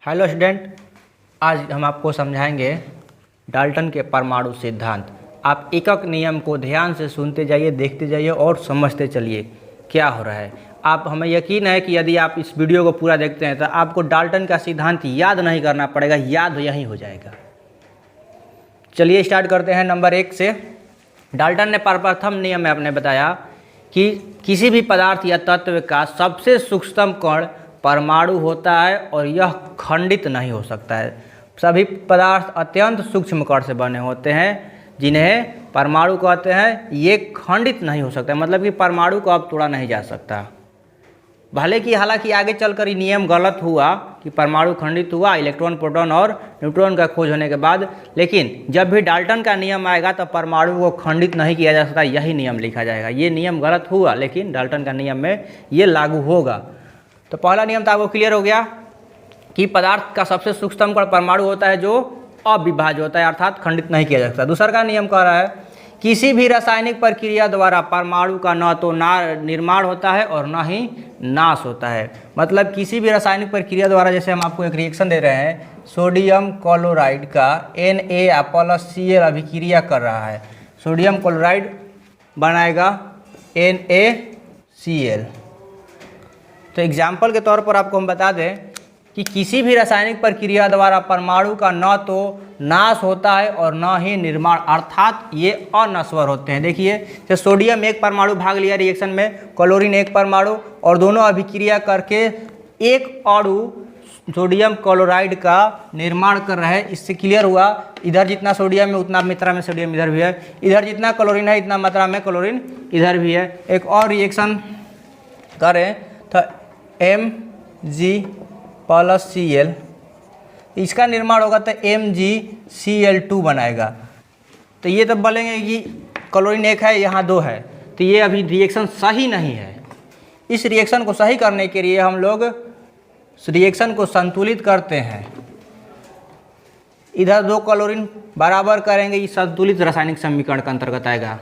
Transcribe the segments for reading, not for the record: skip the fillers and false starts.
Hello student, आज हम आपको समझाएंगे डाल्टन के परमाणु सिद्धांत। आप एक एक नियम को ध्यान से सुनते जाइए, देखते जाइए और समझते चलिए क्या हो रहा है। हमें यकीन है कि यदि आप इस वीडियो को पूरा देखते हैं तो आपको डाल्टन का सिद्धांत याद नहीं करना पड़ेगा, याद यहीं हो जाएगा। चलिए स्टार्ट करते हैं नंबर 1 से। डाल्टन ने प्रथम नियम में आपने बताया कि किसी भी पदार्थ या तत्व का सबसे सूक्ष्मतम कण परमाणु होता है और यह खंडित नहीं हो सकता है। सभी पदार्थ अत्यंत सूक्ष्म कण से बने होते हैं जिन्हें परमाणु कहते हैं। ये खंडित नहीं हो सकता, मतलब कि परमाणु को अब तोड़ा नहीं जा सकता। भले कि हालांकि आगे चलकर ये नियम गलत हुआ कि परमाणु खंडित हुआ इलेक्ट्रॉन, प्रोटॉन और न्यूट्रॉन का खोज होने के बाद, लेकिन जब भी डाल्टन का नियम आएगा तो परमाणु को खंडित नहीं किया जा सकता, यही नियम लिखा जाएगा। ये नियम गलत हुआ लेकिन डाल्टन का नियम में ये लागू होगा। तो पहला नियम तो आपको क्लियर हो गया कि पदार्थ का सबसे सूक्ष्मतम कण परमाणु होता है जो अविभाज्य होता है, अर्थात खंडित नहीं किया जा सकता। दूसरा का नियम कह रहा है किसी भी रासायनिक प्रक्रिया द्वारा परमाणु का न तो निर्माण होता है और न ही नाश होता है। मतलब किसी भी रासायनिक प्रक्रिया द्वारा, जैसे हम आपको एक रिएक्शन दे रहे हैं, सोडियम क्लोराइड का Na+Cl अभिक्रिया कर रहा है, सोडियम क्लोराइड बनाएगा NaCl। तो एग्जाम्पल के तौर पर आपको हम बता दें कि किसी भी रासायनिक प्रक्रिया द्वारा परमाणु का न तो नाश होता है और न ही निर्माण, अर्थात ये अनश्वर होते हैं। देखिए, जैसे सोडियम एक परमाणु भाग लिया रिएक्शन में, क्लोरीन एक परमाणु, और दोनों अभिक्रिया करके एक अणु सोडियम क्लोराइड का निर्माण कर रहे हैं। इससे क्लियर हुआ इधर जितना सोडियम है उतना मात्रा में सोडियम इधर भी है, इधर जितना क्लोरीन है इतना मात्रा में क्लोरीन इधर भी है। एक और रिएक्शन करें तो Mg+Cl, इसका निर्माण होगा तो MgCl2 बनाएगा। तो ये तब बोलेंगे कि क्लोरीन एक है यहाँ दो है, तो ये अभी रिएक्शन सही नहीं है। इस रिएक्शन को सही करने के लिए हम लोग रिएक्शन को संतुलित करते हैं। इधर दो क्लोरीन बराबर करेंगे, ये संतुलित रासायनिक समीकरण का अंतर्गत आएगा।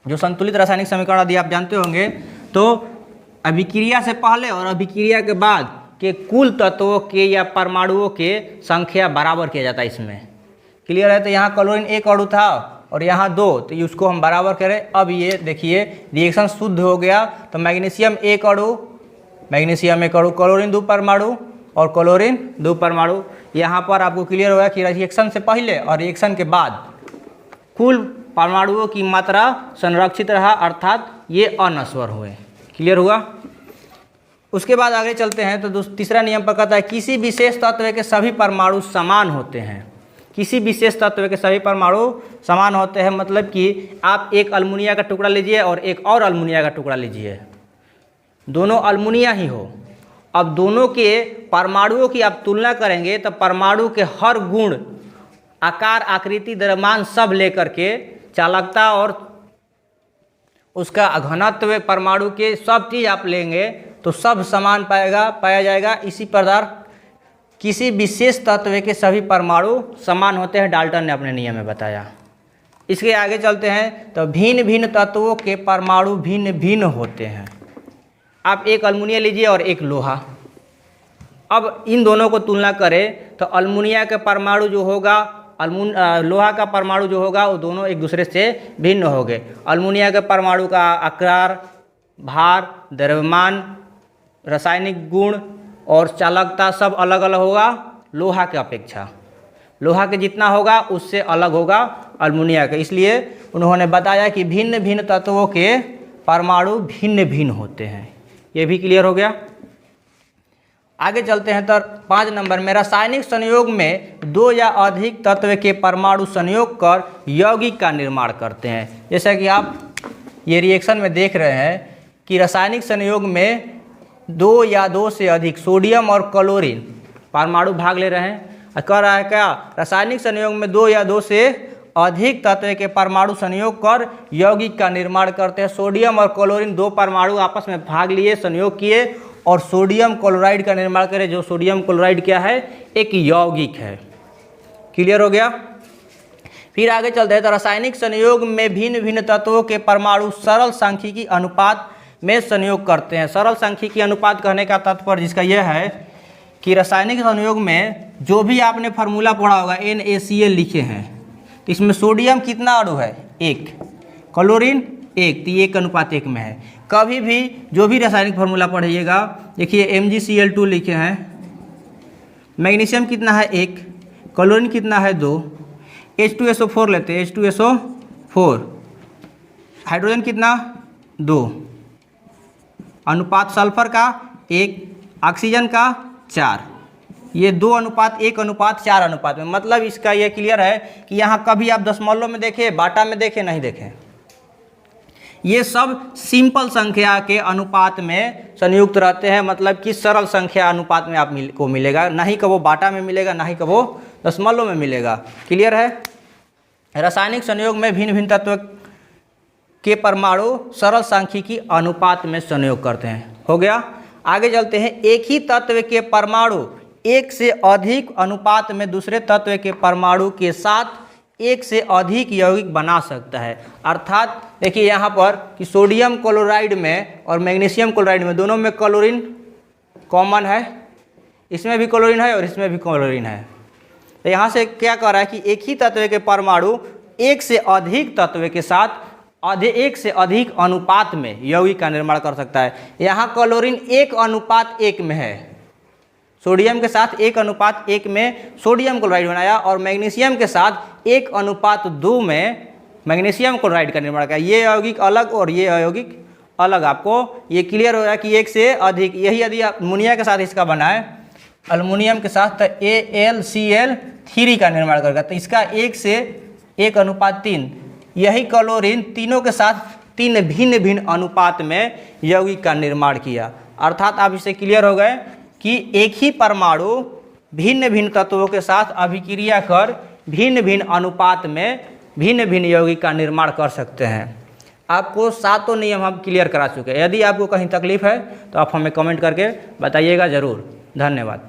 जो संतुलित रासायनिक समीकरण यदि आप जानते होंगे तो अभिक्रिया से पहले और अभिक्रिया के बाद के कुल तत्वों के या परमाणुओं के संख्या बराबर किया जाता है। इसमें क्लियर है। तो यहाँ क्लोरीन एक अणु था और यहाँ दो, तो उसको हम बराबर करें। अब ये देखिए रिएक्शन शुद्ध हो गया। तो मैग्नीशियम एक अणु, क्लोरीन दो परमाणु और क्लोरीन दो परमाणु। यहाँ पर आपको क्लियर होगा कि रिएक्शन से पहले और रिएक्शन के बाद कुल परमाणुओं की मात्रा संरक्षित रहा, अर्थात ये अनश्वर हुए। क्लियर हुआ। उसके बाद आगे चलते हैं तो तीसरा नियम पर कहता है किसी विशेष तत्व के सभी परमाणु समान होते हैं। किसी विशेष तत्व के सभी परमाणु समान होते हैं, मतलब कि आप एक अल्मुनिया का टुकड़ा लीजिए और एक और अल्मुनिया का टुकड़ा लीजिए, दोनों अल्मुनिया ही हो। अब दोनों के परमाणुओं की आप तुलना करेंगे तो परमाणु के हर गुण, आकार, आकृति, द्रव्यमान सब लेकर के, चालकता और उसका घनत्व, परमाणु के सब चीज़ आप लेंगे तो सब समान पाया जाएगा। इसी प्रकार किसी विशेष तत्व के सभी परमाणु समान होते हैं, डाल्टन ने अपने नियम में बताया। इसके आगे चलते हैं तो भिन्न भिन्न तत्वों के परमाणु भिन्न भिन्न होते हैं। आप एक अल्मुनिया लीजिए और एक लोहा। अब इन दोनों को तुलना करें तो अल्मुनिया के परमाणु जो होगा, लोहा का परमाणु जो होगा, वो दोनों एक दूसरे से भिन्न हो गए। अल्मुनिया के परमाणु का आकार, भार, द्रव्यमान, रासायनिक गुण और चालकता सब अलग अलग होगा लोहा के अपेक्षा। लोहा के जितना होगा उससे अलग होगा अल्मुनिया के। इसलिए उन्होंने बताया कि भिन्न भिन्न तत्वों के परमाणु भिन्न भिन्न होते हैं। ये भी क्लियर हो गया। आगे चलते हैं तो 5 नंबर में रासायनिक संयोग में दो या अधिक तत्व के परमाणु संयोग कर यौगिक का निर्माण करते हैं। जैसा कि आप ये रिएक्शन में देख रहे हैं कि रासायनिक संयोग में दो या दो से अधिक सोडियम और क्लोरीन परमाणु भाग ले रहे हैं। कह रहा है क्या, रासायनिक संयोग में दो या दो से अधिक तत्व के परमाणु संयोग कर यौगिक का निर्माण करते हैं। सोडियम और क्लोरीन दो परमाणु आपस में भाग लिए, संयोग किए और सोडियम क्लोराइड का निर्माण करें। जो सोडियम क्लोराइड क्या है, एक यौगिक है। क्लियर हो गया। फिर आगे चलते हैं तो रासायनिक संयोग में भिन्न भिन्न तत्वों के परमाणु सरल सांख्यिकी अनुपात में संयोग करते हैं। सरल सांख्यिकी अनुपात कहने का तात्पर्य जिसका यह है कि रासायनिक संयोग में जो भी आपने फार्मूला पढ़ा होगा NaCl लिखे हैं, तो इसमें सोडियम कितना अणु है? 1, क्लोरीन 1, तो ये 1:1 में है। कभी भी जो भी रासायनिक फार्मूला पढ़िएगा, देखिए MgCl2 लिखे हैं, मैग्नीशियम कितना है? 1, क्लोरीन कितना है? 2, H2SO4 लेते हैं, H2SO4, हाइड्रोजन कितना? 2, अनुपात सल्फर का 1, ऑक्सीजन का 4, ये 2:1:4 अनुपात में। मतलब इसका ये क्लियर है कि यहाँ कभी आप दशमलव में देखें, बाटा में देखें, नहीं देखें, ये सब सिंपल संख्या के अनुपात में संयुक्त रहते हैं। मतलब कि सरल संख्या अनुपात में आप को मिलेगा, ना ही कबो बाटा में मिलेगा, ना ही कबो दशमलव में मिलेगा। क्लियर है? रासायनिक संयोग में भिन्न भिन्न तत्व के परमाणु सरल सांख्यिकी अनुपात में संयोग करते हैं। हो गया। आगे चलते हैं। एक ही तत्व के परमाणु एक से अधिक अनुपात में दूसरे तत्व के परमाणु के साथ एक से अधिक यौगिक बना सकता है। अर्थात देखिए यहाँ पर कि सोडियम क्लोराइड में और मैग्नीशियम क्लोराइड में दोनों में क्लोरीन कॉमन है, इसमें भी क्लोरीन है और इसमें भी क्लोरीन है। तो यहाँ से क्या कह रहा है कि एक ही तत्व के परमाणु एक से अधिक तत्व के साथ एक से अधिक अनुपात में यौगिक का निर्माण कर सकता है। यहाँ क्लोरीन 1:1 में है, सोडियम के साथ 1:1 में सोडियम क्लोराइड बनाया और मैग्नीशियम के साथ 1:2 में मैग्नीशियम क्लोराइड का निर्माण किया। ये यौगिक अलग और ये यौगिक अलग। आपको ये क्लियर हो रहा है कि एक से अधिक। यही यदि अमोनिया के साथ इसका बनाए, अल्युमिनियम के साथ, तो AlCl3 का निर्माण करेगा, तो इसका 1 से 1:3। यही क्लोरीन तीनों के साथ 3 भिन्न भिन्न अनुपात में यौगिक का निर्माण किया। अर्थात आप इससे क्लियर हो गए कि एक ही परमाणु भिन्न भिन्न तत्वों के साथ अभिक्रिया कर भिन्न भिन्न अनुपात में भिन्न भिन्न यौगिक का निर्माण कर सकते हैं। आपको 7 नियम हम क्लियर करा चुके हैं। यदि आपको कहीं तकलीफ है तो आप हमें कमेंट करके बताइएगा ज़रूर। धन्यवाद।